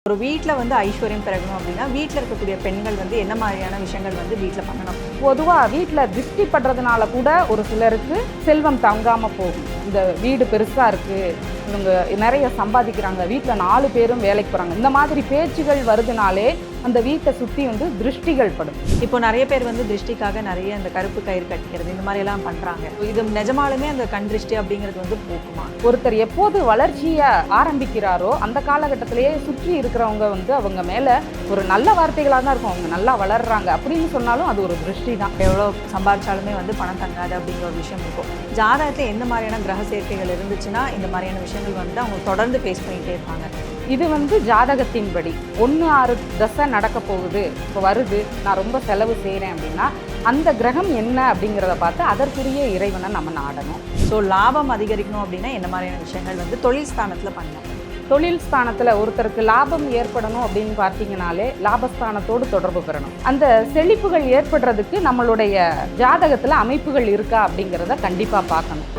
ஒரு வீட்டில் வந்து ஐஸ்வர்யம் பெறணும் அப்படின்னா வீட்டில் இருக்கக்கூடிய பெண்கள் வந்து என்ன மாதிரியான விஷயங்கள் வந்து வீட்டில் பண்ணணும்? பொதுவாக வீட்டில் திருஷ்டி படுறதுனால கூட ஒரு சிலருக்கு செல்வம் தங்காமல் போகும். இந்த வீடு பெருசாக இருக்குது, இவங்க நிறைய சம்பாதிக்கிறாங்க, வீட்டில் 4 பேரும் வேலைக்கு போகிறாங்க, இந்த மாதிரி பேச்சுகள் வருதுனாலே அந்த வீட்டை சுற்றி வந்து திருஷ்டிகள் படும். இப்போ நிறைய பேர் வந்து திருஷ்டிக்காக நிறைய இந்த கருப்பு கயிறு கட்டிக்கிறது இந்த மாதிரி எல்லாம் பண்ணுறாங்க. இது நிஜமாலுமே அந்த கண் திருஷ்டி அப்படிங்கிறது வந்து போக்குமா? ஒருத்தர் எப்போது வளர்ச்சியை ஆரம்பிக்கிறாரோ அந்த காலகட்டத்திலேயே சுற்றி இருக்கிறவங்க வந்து அவங்க மேலே ஒரு நல்ல வார்த்தைகளாக தான் இருக்கும், அவங்க நல்லா வளர்றாங்க அப்படின்னு சொன்னாலும் அது ஒரு திருஷ்டி தான். எவ்வளோ சம்பாதிச்சாலுமே வந்து பணம் தங்காது அப்படிங்கிற ஒரு விஷயம் இருக்கும். ஜாதகத்தில் எந்த மாதிரியான கிரக சேர்க்கைகள் இருந்துச்சுன்னா இந்த மாதிரியான விஷயங்கள் வந்து அவங்க தொடர்ந்து ஃபேஸ் பண்ணிகிட்டே இருப்பாங்க. இது வந்து ஜாதகத்தின்படி 1-6 தசை நடக்க போகுது, இப்போ வருது, நான் ரொம்ப செலவு செய்கிறேன் அப்படின்னா அந்த கிரகம் என்ன அப்படிங்கிறத பார்த்து அதற்குரிய இறைவனை நம்ம நாடணும். ஸோ லாபம் அதிகரிக்கணும் அப்படின்னா என்ன மாதிரியான விஷயங்கள் வந்து தொழில் ஸ்தானத்தில் பண்ணலாம்? தொழில் ஸ்தானத்தில் ஒருத்தருக்கு லாபம் ஏற்படணும் அப்படின்னு பார்த்தீங்கனாலே லாபஸ்தானத்தோடு தொடர்பு பெறணும். அந்த செழிப்புகள் ஏற்படுறதுக்கு நம்மளுடைய ஜாதகத்தில் அமைப்புகள் இருக்கா அப்படிங்கிறத கண்டிப்பாக பார்க்கணும்.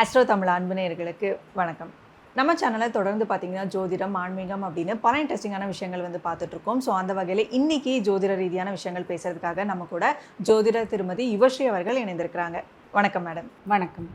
அஸ்ட்ரோ தமிழ் அன்பு நேயர்களுக்கு வணக்கம். நம்ம சேனலை தொடர்ந்து பார்த்தீங்கன்னா ஜோதிடம், ஆன்மீகம் அப்படின்னு பல இன்ட்ரெஸ்டிங்கான விஷயங்கள் வந்து பார்த்துட்ருக்கோம். ஸோ அந்த வகையில் இன்றைக்கி ஜோதிட ரீதியான விஷயங்கள் பேசுகிறதுக்காக நம்ம கூட ஜோதிடர் திருமதி யுவஸ்ரீ அவர்கள் இணைந்திருக்கிறாங்க. வணக்கம் மேடம். வணக்கம்.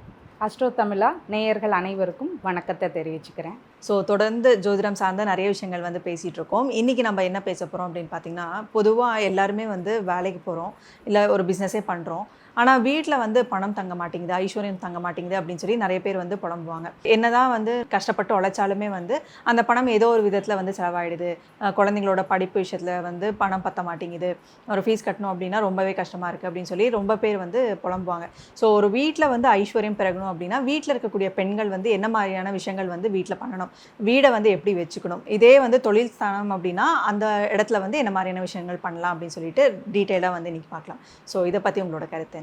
அஸ்ட்ரோ தமிழா நேயர்கள் அனைவருக்கும் வணக்கத்தை தெரிவிச்சுக்கிறேன். ஸோ தொடர்ந்து ஜோதிடம் சார்ந்த நிறைய விஷயங்கள் வந்து பேசிகிட்டு இருக்கோம். இன்றைக்கி நம்ம என்ன பேச போகிறோம் அப்படின்னு பார்த்தீங்கன்னா, பொதுவாக எல்லாருமே வந்து வேலைக்கு போகிறோம், இல்லை ஒரு பிஸ்னஸே பண்ணுறோம், ஆனால் வீட்டில் வந்து பணம் தங்க மாட்டேங்குது, ஐஸ்வர்யம் தங்க மாட்டேங்குது அப்படின்னு சொல்லி நிறைய பேர் வந்து புலம்புவாங்க. என்னதான் வந்து கஷ்டப்பட்டு உழைச்சாலுமே வந்து அந்த பணம் ஏதோ ஒரு விதத்தில் வந்து செலவாயிடுது. குழந்தைங்களோட படிப்பு விஷயத்தில் வந்து பணம் பத்த மாட்டேங்குது, ஒரு ஃபீஸ் கட்டணும் அப்படின்னா ரொம்பவே கஷ்டமாக இருக்குது அப்படின்னு சொல்லி ரொம்ப பேர் வந்து புலம்புவாங்க. ஸோ ஒரு வீட்டில் வந்து ஐஸ்வர்யம் பெறணும் அப்படின்னா வீட்டில் இருக்கக்கூடிய பெண்கள் வந்து என்ன மாதிரியான விஷயங்கள் வந்து வீட்டில் பண்ணணும், வீடை வந்து எப்படி வச்சுக்கணும், இதே வந்து தொழில் ஸ்தானம் அப்படின்னா அந்த இடத்துல வந்து என்ன மாதிரியான விஷயங்கள் பண்ணலாம் அப்படின்னு சொல்லிட்டு டீட்டெயிலாக வந்து இன்றைக்கி பார்க்கலாம். ஸோ இதை பற்றி உங்களோட கருத்து என்ன?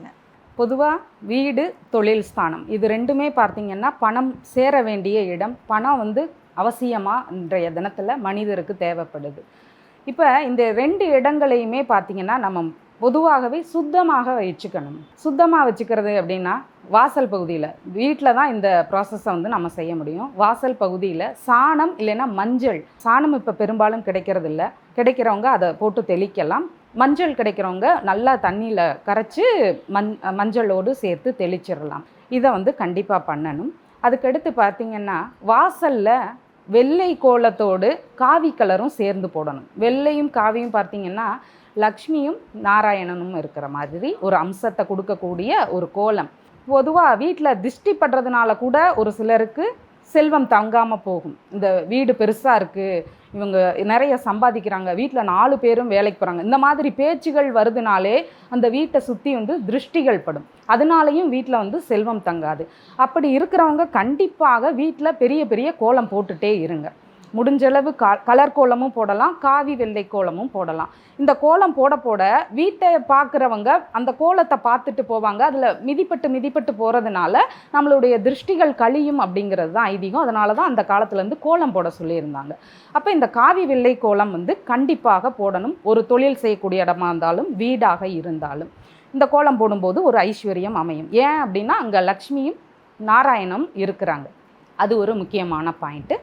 பொதுவாக வீடு, தொழில் ஸ்தானம் இது ரெண்டுமே பார்த்திங்கன்னா பணம் சேர வேண்டிய இடம். பணம் வந்து அவசியமாக இன்றைய தினத்தில் மனிதருக்கு தேவைப்படுது. இப்போ இந்த 2 இடங்களையுமே பார்த்திங்கன்னா நம்ம பொதுவாகவே சுத்தமாக வச்சுக்கணும். சுத்தமாக வச்சுக்கிறது அப்படின்னா வாசல் பகுதியில், வீட்டில் தான் இந்த ப்ராசஸை வந்து நம்ம செய்ய முடியும். வாசல் பகுதியில் சாணம் இல்லைன்னா மஞ்சள், சாணம் இப்போ பெரும்பாலும் கிடைக்கிறது இல்லை, கிடைக்கிறவங்க அதை போட்டு தெளிக்கலாம். மஞ்சள் கிடைக்கிறவங்க நல்லா தண்ணியில் கரைச்சி மஞ்சளோடு சேர்த்து தெளிச்சிடலாம். இதை வந்து கண்டிப்பாக பண்ணணும். அதுக்கடுத்து பார்த்திங்கன்னா வாசலில் வெள்ளை கோலத்தோடு காவி கலரும் சேர்ந்து போடணும். வெள்ளையும் காவியும் பார்த்திங்கன்னா லக்ஷ்மியும் நாராயணனும் இருக்கிற மாதிரி ஒரு அம்சத்தை கொடுக்கக்கூடிய ஒரு கோலம். பொதுவாக வீட்டில் திருஷ்டி படுறதுனால கூட ஒரு சிலருக்கு செல்வம் தங்காமல் போகும். இந்த வீடு பெருசாக இருக்குது, இவங்க நிறைய சம்பாதிக்கிறாங்க, வீட்டில் 4 பேரும் வேலைக்கு போகிறாங்க, இந்த மாதிரி பேச்சுகள் வருதுனாலே அந்த வீட்டை சுற்றி வந்து திருஷ்டிகள் படும். அதனாலையும் வீட்டில் வந்து செல்வம் தங்காது. அப்படி இருக்கிறவங்க கண்டிப்பாக வீட்டில் பெரிய பெரிய கோலம் போட்டுகிட்டே இருங்க. முடிஞ்சளவு கலர் கோலமும் போடலாம், காவி வெள்ளை கோலமும் போடலாம். இந்த கோலம் போட போட வீட்டை பார்க்குறவங்க அந்த கோலத்தை பார்த்துட்டு போவாங்க. அதில் மிதிப்பட்டு போகிறதுனால நம்மளுடைய திருஷ்டிகள் கழியும் அப்படிங்கிறது தான் ஐதீகம். அதனால தான் அந்த காலத்துலேருந்து கோலம் போட சொல்லியிருந்தாங்க. அப்போ இந்த காவி வெள்ளை கோலம் வந்து கண்டிப்பாக போடணும். ஒரு தொழில் செய்யக்கூடிய இடமா இருந்தாலும் வீடாக இருந்தாலும் இந்த கோலம் போடும்போது ஒரு ஐஸ்வர்யம் அமையும். ஏன் அப்படின்னா அங்கே லக்ஷ்மியும் நாராயணனும் இருக்கிறாங்க. அது ஒரு முக்கியமான பாயிண்ட்டு.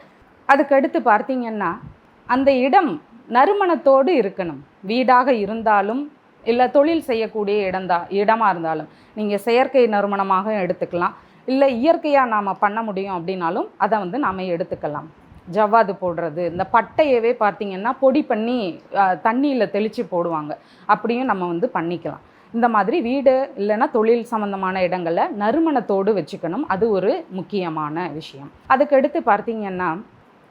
அதுக்கடுத்து பார்த்திங்கன்னா அந்த இடம் நறுமணத்தோடு இருக்கணும். வீடாக இருந்தாலும் இல்லை தொழில் செய்யக்கூடிய இடமாக இருந்தாலும் நீங்கள் செயற்கை நறுமணமாக எடுத்துக்கலாம், இல்லை இயற்கையாக நாம் பண்ண முடியும் அப்படின்னாலும் அதை வந்து நாம் எடுத்துக்கலாம். ஜவ்வாது போடுறது, இந்த பட்டையவே பார்த்திங்கன்னா பொடி பண்ணி தண்ணியில் தெளித்து போடுவாங்க, அப்படியும் நம்ம வந்து பண்ணிக்கலாம். இந்த மாதிரி வீடு இல்லைன்னா தொழில் சம்மந்தமான இடங்களில் நறுமணத்தோடு வச்சுக்கணும். அது ஒரு முக்கியமான விஷயம். அதுக்கடுத்து பார்த்திங்கன்னா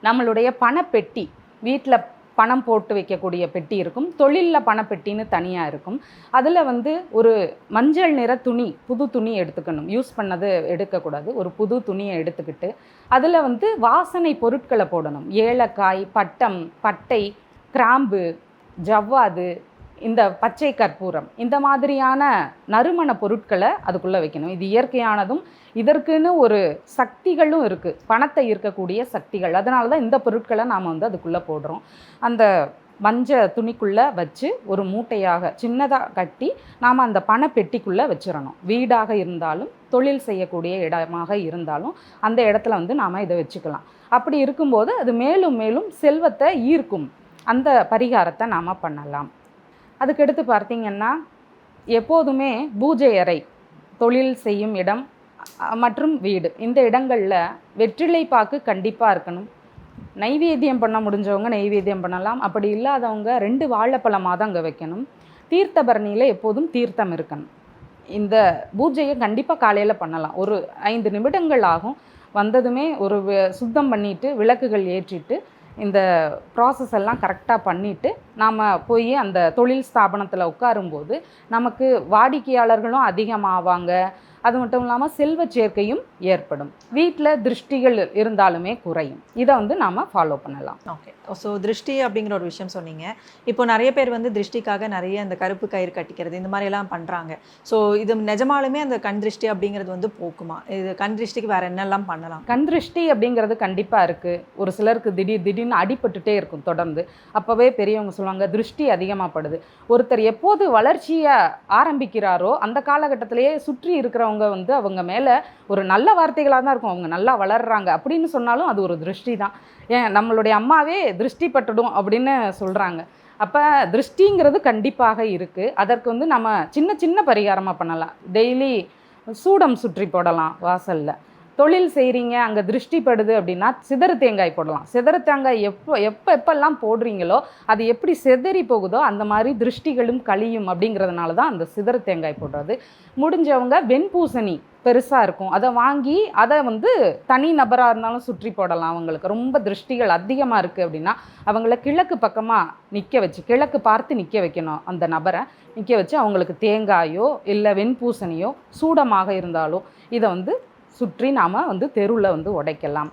நம்மளுடைய பணப்பெட்டி, வீட்டில் பணம் போட்டு வைக்கக்கூடிய பெட்டி இருக்கும், தொழிலில் பணப்பெட்டின்னு தனியாக இருக்கும். அதில் வந்து ஒரு மஞ்சள் நிற துணி, புது துணி எடுத்துக்கணும். யூஸ் பண்ணது எடுக்கக்கூடாது. ஒரு புது துணியை எடுத்துக்கிட்டு அதில் வந்து வாசனை பொருட்களை போடணும். ஏலக்காய், பட்டம், பட்டை, கிராம்பு, ஜவ்வாது, இந்த பச்சை கற்பூரம், இந்த மாதிரியான நறுமண பொருட்களை அதுக்குள்ளே வைக்கணும். இது இயற்கையானதும் இதற்குன்னு ஒரு சக்திகளும் இருக்குது, பணத்தை இருக்கக்கூடிய சக்திகள். அதனால தான் இந்த பொருட்களை நாம் வந்து அதுக்குள்ளே போடுறோம். அந்த மஞ்சள் துணிக்குள்ளே வச்சு ஒரு மூட்டையாக சின்னதாக கட்டி நாம் அந்த பணப்பெட்டிக்குள்ளே வச்சிடணும். வீடாக இருந்தாலும் தொழில் செய்யக்கூடிய இடமாக இருந்தாலும் அந்த இடத்துல வந்து நாம் இதை வச்சுக்கலாம். அப்படி இருக்கும்போது அது மேலும் மேலும் செல்வத்தை ஈர்க்கும். அந்த பரிகாரத்தை நாம் பண்ணலாம். அதுக்கடுத்து பார்த்திங்கன்னா எப்போதுமே பூஜை அறை, தொழில் செய்யும் இடம் மற்றும் வீடு, இந்த இடங்களில் வெற்றிலை பாக்கு கண்டிப்பாக இருக்கணும். நைவேத்தியம் பண்ண முடிஞ்சவங்க நைவேத்தியம் பண்ணலாம். அப்படி இல்லாதவங்க 2 வாழைப்பழமாக தான் அங்கே வைக்கணும். தீர்த்த பரணியில் எப்போதும் தீர்த்தம் இருக்கணும். இந்த பூஜையை கண்டிப்பாக காலையில் பண்ணலாம். ஒரு 5 நிமிடங்கள் ஆகும். வந்ததுமே ஒரு சுத்தம் பண்ணிவிட்டு விளக்குகள் ஏற்றிட்டு இந்த ப்ராசஸ் எல்லாம் கரெக்டாக பண்ணிவிட்டு நாம் போய் அந்த தொழில் ஸ்தாபனத்தில் உட்காரும்போது நமக்கு வாடிக்கையாளர்களும் அதிகமாவாங்க. அது மட்டும் இல்லாமல் செல்வ சேர்க்கையும் ஏற்படும். வீட்டில் திருஷ்டிகள் இருந்தாலுமே குறையும். இதை வந்து நாம் ஃபாலோ பண்ணலாம். ஓகே. ஸோ திருஷ்டி அப்படிங்கிற ஒரு விஷயம் சொன்னீங்க. இப்போ நிறைய பேர் வந்து திருஷ்டிக்காக நிறைய இந்த கருப்பு கயிறு கட்டிக்கிறது இந்த மாதிரிலாம் பண்ணுறாங்க. ஸோ இது நிஜமாலுமே அந்த கண் திருஷ்டி அப்படிங்கிறது வந்து போக்குமா? இது கண் திருஷ்டிக்கு வேறு என்னெல்லாம் பண்ணலாம்? கண் திருஷ்டி அப்படிங்கிறது கண்டிப்பாக இருக்குது. ஒரு சிலருக்கு திடீர்னு அடிபட்டுட்டே இருக்கும் தொடர்ந்து. அப்போவே பெரியவங்க சொல்லுவாங்க திருஷ்டி அதிகமாக படுது. ஒருத்தர் எப்போது வளர்ச்சியை ஆரம்பிக்கிறாரோ அந்த காலகட்டத்திலேயே சுற்றி இருக்கிறவங்க வந்து அவங்க மேலே ஒரு நல்ல வார்த்தைகளாக தான் இருக்கும். அவங்க நல்லா வளர்கிறாங்க அப்படின்னு சொன்னாலும் அது ஒரு திருஷ்டி தான். ஏன் நம்மளுடைய அம்மாவே திருஷ்டி பட்டுடும் அப்படின்னு சொல்கிறாங்க. அப்போ திருஷ்டிங்கிறது கண்டிப்பாக இருக்குது. அதற்கு வந்து நம்ம சின்ன சின்ன பரிகாரமாக பண்ணலாம். டெய்லி சூடம் சுற்றி போடலாம் வாசலில். தொழில் செய்கிறீங்க, அங்கே திருஷ்டி படுது அப்படின்னா சிதறு தேங்காய் போடலாம். சிதறு தேங்காய் எப்பெல்லாம் போடுறீங்களோ அது எப்படி சிதறி போகுதோ அந்த மாதிரி திருஷ்டிகளும் கழியும். அப்படிங்கிறதுனால தான் அந்த சிதறு தேங்காய் போடுறது. முடிஞ்சவங்க வெண்பூசணி பெருசாக இருக்கும், அதை வாங்கி அதை வந்து தனி நபராக இருந்தாலும் சுற்றி போடலாம். அவங்களுக்கு ரொம்ப திருஷ்டிகள் அதிகமாக இருக்குது அப்படின்னா அவங்கள கிழக்கு பக்கமாக நிற்க வச்சு, கிழக்கு பார்த்து நிற்க வைக்கணும். அந்த நபரை நிற்க வச்சு அவங்களுக்கு தேங்காயோ இல்லை வெண்பூசணியோ சூடமாக இருந்தாலும் இதை வந்து சுற்றி நாம் வந்து தெருவில் வந்து உடைக்கலாம்.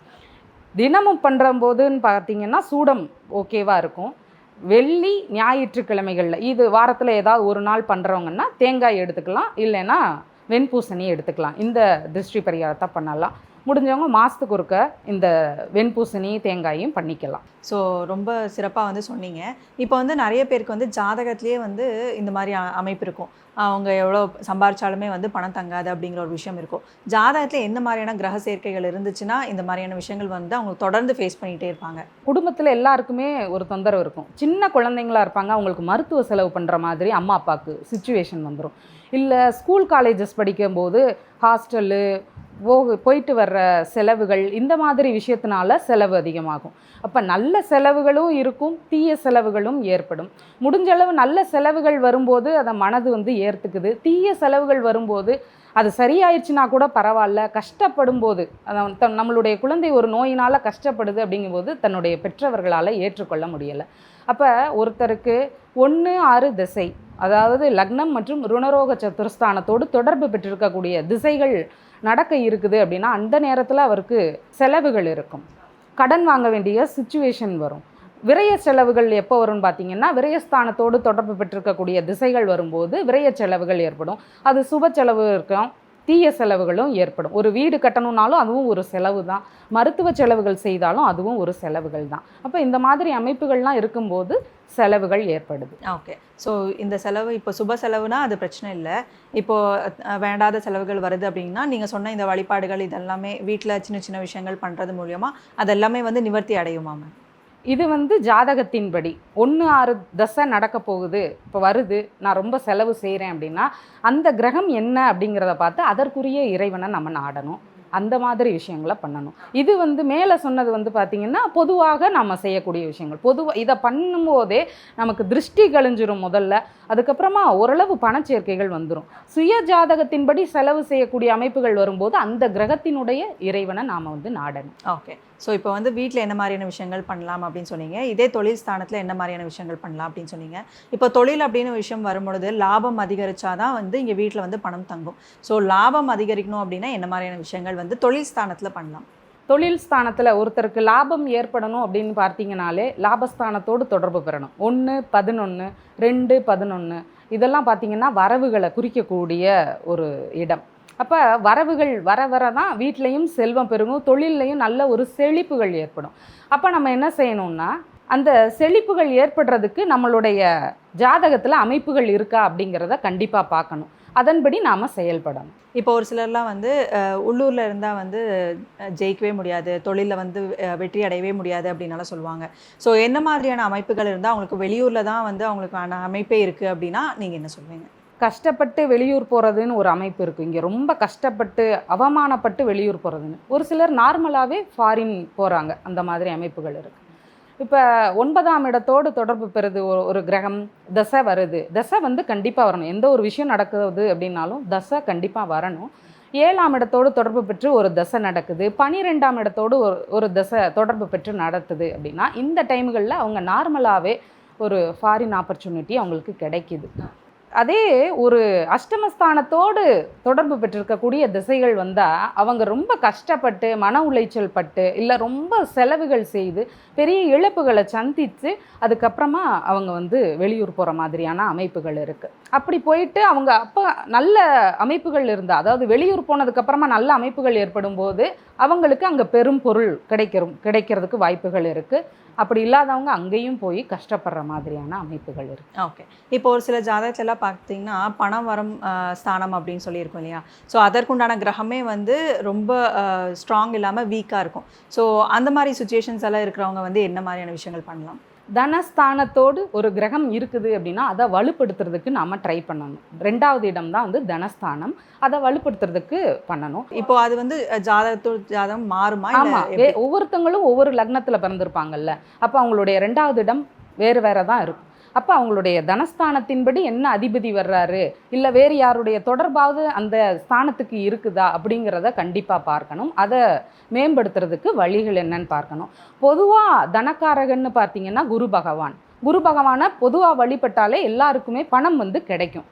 தினமும் பண்ணுறம்போதுன்னு பார்த்திங்கன்னா சூடம் ஓகேவாக இருக்கும். வெள்ளி ஞாயிற்றுக்கிழமைகளில் இது வாரத்தில் ஏதாவது ஒரு நாள் பண்ணுறவங்கன்னா தேங்காய் எடுத்துக்கலாம், இல்லைன்னா வெண்பூசணி எடுத்துக்கலாம். இந்த திருஷ்டி பரிகாரத்தை பண்ணலாம். முடிஞ்சவங்க மாதத்துக்கு ஒருக்க இந்த வெண்பூசணி தேங்காயும் பண்ணிக்கலாம். ஸோ ரொம்ப சிறப்பாக வந்து சொன்னீங்க. இப்போ வந்து நிறைய பேருக்கு வந்து ஜாதகத்திலே வந்து இந்த மாதிரி அமைப்பு இருக்கும். அவங்க எவ்வளோ சம்பாரிச்சாலுமே வந்து பணம் தங்காது அப்படிங்கிற ஒரு விஷயம் இருக்கும். ஜாதகத்தில் எந்த மாதிரியான கிரக சேர்க்கைகள் இருந்துச்சுன்னா இந்த மாதிரியான விஷயங்கள் வந்து அவங்க தொடர்ந்து ஃபேஸ் பண்ணிகிட்டே இருப்பாங்க? குடும்பத்தில் எல்லாருக்குமே ஒரு தொந்தரவு இருக்கும். சின்ன குழந்தைங்களாக இருப்பாங்க, அவங்களுக்கு மருத்துவ செலவு பண்ணுற மாதிரி அம்மா அப்பாவுக்கு சுச்சுவேஷன் வந்துடும். இல்லை ஸ்கூல் காலேஜஸ் படிக்கும்போது ஹாஸ்டலு போயிட்டு வர்ற செலவுகள், இந்த மாதிரி விஷயத்தினால செலவு அதிகமாகும். அப்போ நல்ல செலவுகளும் இருக்கும், தீய செலவுகளும் ஏற்படும். முடிஞ்சளவு நல்ல செலவுகள் வரும்போது அதை மனது வந்து ஏற்றுக்குது. தீய செலவுகள் வரும்போது அது சரியாயிடுச்சுன்னா கூட பரவாயில்ல, கஷ்டப்படும் போது நம்மளுடைய குழந்தை ஒரு நோயினால் கஷ்டப்படுது அப்படிங்கும்போது தன்னுடைய பெற்றவர்களால் ஏற்றுக்கொள்ள முடியலை. அப்போ ஒருத்தருக்கு 1-6 திசை, அதாவது லக்னம் மற்றும் ருணரோக சத்துருஸ்தானத்தோடு தொடர்பு பெற்றிருக்கக்கூடிய திசைகள் நடக்க இருக்குது அப்படின்னா அந்த நேரத்தில் அவருக்கு செலவுகள் இருக்கும். கடன் வாங்க வேண்டிய சிச்சுவேஷன் வரும். விரய செலவுகள் எப்போ வரும்னு பார்த்தீங்கன்னா விரயஸ்தானத்தோடு தொடர்பு பெற்றிருக்கக்கூடிய திசைகள் வரும்போது விரய செலவுகள் ஏற்படும். அது சுப செலவு இருக்கும், தீய செலவுகளும் ஏற்படும். ஒரு வீடு கட்டணுன்னாலும் அதுவும் ஒரு செலவு தான். மருத்துவ செலவுகள் செய்தாலும் அதுவும் ஒரு செலவுகள் தான். அப்போ இந்த மாதிரி அமைப்புகள்லாம் இருக்கும்போது செலவுகள் ஏற்படுது. ஓகே. ஸோ இந்த செலவு இப்போ சுப செலவுனா அது பிரச்சனை இல்லை. இப்போது வேண்டாத செலவுகள் வருது அப்படின்னா நீங்கள் சொன்ன இந்த வழிபாடுகள் இதெல்லாமே வீட்டில் சின்ன சின்ன விஷயங்கள் பண்ணுறது மூலியமாக அதெல்லாமே வந்து நிவர்த்தி அடையுமாம்? இது வந்து ஜாதகத்தின்படி 1-6 தசை நடக்க போகுது, இப்போ வருது, நான் ரொம்ப செலவு செய்கிறேன் அப்படின்னா அந்த கிரகம் என்ன அப்படிங்கிறத பார்த்து அதற்குரிய இறைவனை நம்ம நாடணும். அந்த மாதிரி விஷயங்களை பண்ணணும். இது வந்து மேலே சொன்னது வந்து பார்த்திங்கன்னா பொதுவாக நம்ம செய்யக்கூடிய விஷயங்கள். பொதுவாக இதை பண்ணும்போதே நமக்கு திருஷ்டி கழிஞ்சிரும் முதல்ல. அதுக்கப்புறமா ஓரளவு பணச்சேர்க்கைகள் வந்துடும். சுய ஜாதகத்தின்படி செலவு செய்யக்கூடிய அமைப்புகள் வரும்போது அந்த கிரகத்தினுடைய இறைவனை நாம் வந்து நாடணும். ஓகே. ஸோ இப்போ வந்து வீட்டில் என்ன மாதிரியான விஷயங்கள் பண்ணலாம் அப்படின்னு சொன்னீங்க. இதே தொழில் ஸ்தானத்தில் என்ன மாதிரியான விஷயங்கள் பண்ணலாம் அப்படின்னு சொன்னீங்க. இப்போ தொழில் அப்படின்னு விஷயம் வரும்பொழுது லாபம் அதிகரித்தாதான் வந்து இங்கே வீட்டில் வந்து பணம் தங்கும். ஸோ லாபம் அதிகரிக்கணும் அப்படின்னா என்ன மாதிரியான விஷயங்கள் வந்து தொழில் ஸ்தானத்தில் பண்ணலாம்? தொழில் ஸ்தானத்தில் ஒருத்தருக்கு லாபம் ஏற்படணும் அப்படின்னு பார்த்தீங்கனாலே லாபஸ்தானத்தோடு தொடர்பு பெறணும். 1-11, 2-11 இதெல்லாம் பார்த்திங்கன்னா வரவுகளை குறிக்கக்கூடிய ஒரு இடம். அப்போ வரவுகள் வர தான் வீட்லேயும் செல்வம் பெருகும், தொழில்லையும் நல்ல ஒரு செழிப்புகள் ஏற்படும். அப்போ நம்ம என்ன செய்யணும்னா அந்த செழிப்புகள் ஏற்படுறதுக்கு நம்மளுடைய ஜாதகத்தில் அமைப்புகள் இருக்கா அப்படிங்கிறத கண்டிப்பாக பார்க்கணும். அதன்படி நாம் செயல்படணும். இப்போ ஒரு சிலர்லாம் வந்து உள்ளூரில் இருந்தால் வந்து ஜெயிக்கவே முடியாது, தொழிலில் வந்து வெற்றி அடையவே முடியாது அப்படின்னால சொல்லுவாங்க. ஸோ என்ன மாதிரியான அமைப்புகள் இருந்தால் அவங்களுக்கு வெளியூரில் தான் வந்து அவங்களுக்கான அமைப்பே இருக்குது அப்படின்னா நீங்கள் என்ன சொல்வீங்க? கஷ்டப்பட்டு வெளியூர் போகிறதுன்னு ஒரு அமைப்பு இருக்குது. இங்கே ரொம்ப கஷ்டப்பட்டு அவமானப்பட்டு வெளியூர் போகிறதுன்னு. ஒரு சிலர் நார்மலாகவே ஃபாரின் போகிறாங்க. அந்த மாதிரி அமைப்புகள் இருக்குது. இப்போ 9ஆம் இடத்தோடு தொடர்பு பெறுது ஒரு கிரகம், தசை வருது. தசை வந்து கண்டிப்பாக வரணும். எந்த ஒரு விஷயம் நடக்குது அப்படின்னாலும் தசை கண்டிப்பாக வரணும். 7ஆம் இடத்தோடு தொடர்பு பெற்று ஒரு தசை நடக்குது, 12ஆம் இடத்தோடு ஒரு தசை தொடர்பு பெற்று நடத்துது அப்படின்னா இந்த டைம்களில் அவங்க நார்மலாகவே ஒரு ஃபாரின் ஆப்பர்ச்சுனிட்டி அவங்களுக்கு கிடைக்கிது. அதே ஒரு அஷ்டமஸ்தானத்தோடு தொடர்பு பெற்றிருக்கக்கூடிய திசைகள் வந்தால் அவங்க ரொம்ப கஷ்டப்பட்டு மன உளைச்சல் பட்டு இல்லை ரொம்ப செலவுகள் செய்து பெரிய இழப்புகளை சந்தித்து அதுக்கப்புறமா அவங்க வந்து வெளியூர் போகிற மாதிரியான அமைப்புகள் இருக்குது. அப்படி போயிட்டு அவங்க அப்போ நல்ல அமைப்புகள் இருந்தால், அதாவது வெளியூர் போனதுக்கப்புறமா நல்ல அமைப்புகள் ஏற்படும் போது அவங்களுக்கு அங்கே பெரும் பொருள் கிடைக்கிறதுக்கு வாய்ப்புகள் இருக்குது. அப்படி இல்லாதவங்க அங்கேயும் போய் கஷ்டப்படுற மாதிரியான அமைப்புகள் இருக்குது. ஓகே. இப்போ ஒரு சில ஜாதகத்திலலாம் பார்த்தீங்கன்னா பணம் வரும் ஸ்தானம் அப்படின்னு சொல்லியிருக்கோம் இல்லையா? ஸோ அதற்குண்டான கிரகமே வந்து ரொம்ப ஸ்ட்ராங் இல்லாமல் வீக்காக இருக்கும். ஸோ அந்த மாதிரி சுச்சுவேஷன்ஸ் எல்லாம் இருக்கிறவங்க வந்து என்ன மாதிரியான விஷயங்கள் பண்ணலாம்? தனஸ்தானத்தோடு ஒரு கிரகம் இருக்குது அப்படின்னா அதை வலுப்படுத்துறதுக்கு நாம் ட்ரை பண்ணணும். 2வது இடம் தான் வந்து தனஸ்தானம். அதை வலுப்படுத்துறதுக்கு பண்ணணும். இப்போ அது வந்து ஜாதகம் மாறுமா? ஆமாம், ஒவ்வொருத்தங்களும் ஒவ்வொரு லக்னத்தில் பிறந்திருப்பாங்கல்ல, அப்போ அவங்களுடைய 2வது இடம் வேறு வேறு தான் இருக்கும். அப்போ அவங்களுடைய தனஸ்தானத்தின்படி என்ன அதிபதி வர்றாரு, இல்லை வேறு யாருடைய தொடர்பாவது அந்த ஸ்தானத்துக்கு இருக்குதா அப்படிங்கிறத கண்டிப்பாக பார்க்கணும். அதை மேம்படுத்துறதுக்கு வழிகள் என்னன்னு பார்க்கணும். பொதுவாக தனக்காரகன்னு பார்த்தீங்கன்னா குரு பகவான். குரு பகவானை பொதுவாக வழிபட்டாலே எல்லாருக்குமே பணம் வந்து கிடைக்கும்.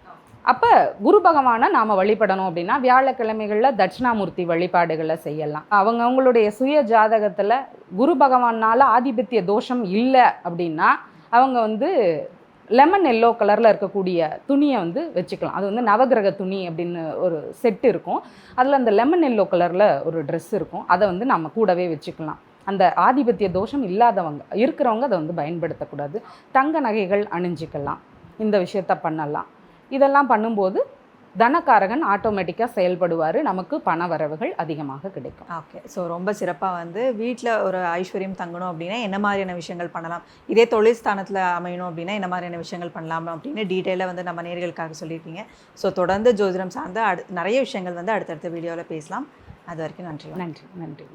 அப்போ குரு பகவானை நாம் வழிபடணும் அப்படின்னா வியாழக்கிழமைகளில் தட்சிணாமூர்த்தி வழிபாடுகளை செய்யலாம். அவங்களுடைய சுய ஜாதகத்தில் குரு பகவானால் ஆதிபத்திய தோஷம் இல்லை அப்படின்னா அவங்க வந்து லெமன் எல்லோ கலரில் இருக்கக்கூடிய துணியை வந்து வச்சுக்கலாம். அது வந்து நவகிரக துணி அப்படின்னு ஒரு செட்டு இருக்கும். அதில் அந்த லெமன் எல்லோ கலரில் ஒரு ட்ரெஸ் இருக்கும். அதை வந்து நம்ம கூடவே வச்சுக்கலாம். அந்த ஆதிபத்திய தோஷம் இருக்கிறவங்க அதை வந்து பயன்படுத்தக்கூடாது. தங்க நகைகள் அணிஞ்சிக்கலாம். இந்த விஷயத்த பண்ணலாம். இதெல்லாம் பண்ணும்போது தனக்காரகன் ஆட்டோமேட்டிக்காக செயல்படுவார். நமக்கு பண வரவுகள் அதிகமாக கிடைக்கும். ஓகே. ஸோ ரொம்ப சிறப்பாக வந்து வீட்டில் ஒரு ஐஸ்வர்யம் தங்கணும் அப்படின்னா என்ன மாதிரியான விஷயங்கள் பண்ணலாம், இதே தொழில் ஸ்தானத்தில் அமையணும் அப்படின்னா என்ன மாதிரியான விஷயங்கள் பண்ணலாம் அப்படின்னு டீட்டெயிலாக வந்து நம்ம நேயர்களுக்காக சொல்லியிருக்கீங்க. ஸோ தொடர்ந்து ஜோதிடம் சார்ந்த நிறைய விஷயங்கள் வந்து அடுத்தடுத்த வீடியோவில் பேசலாம். அது வரைக்கும் நன்றி. நன்றி.